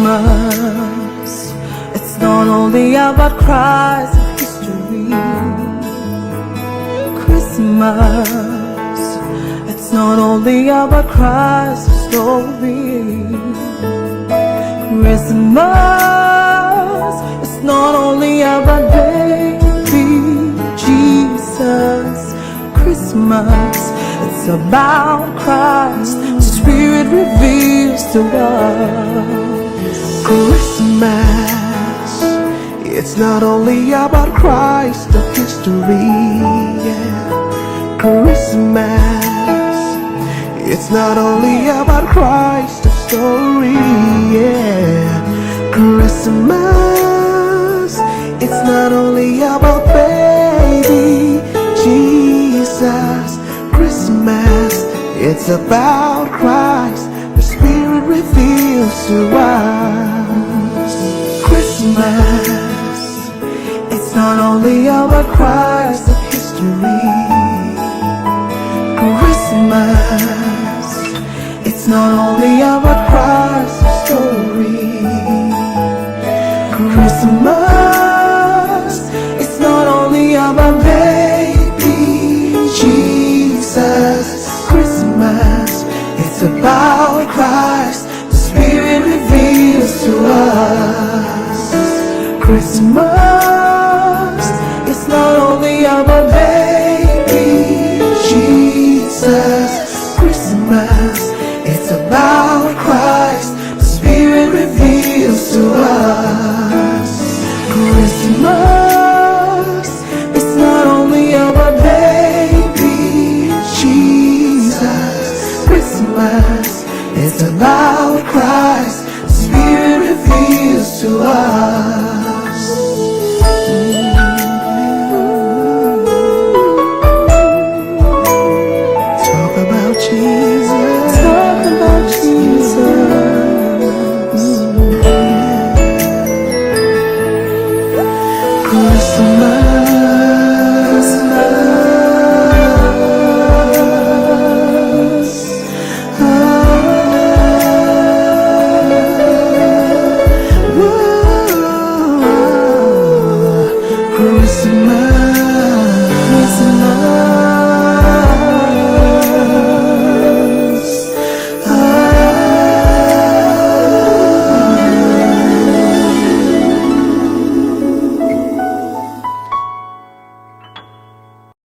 Christmas, it's not only about cries of history. Christmas, it's not only about cries of story. Christmas, it's not only about baby Jesus. Christmas, it's about Christ, the Spirit reveals to us. Christmas, it's not only about Christ of history, yeah. Christmas, it's not only about Christ of story, yeah. Christmas, it's not only about baby Jesus. Christmas, it's about Christ, the Spirit reveals to us. Christmas, it's not only about Christ of history. Christmas, it's not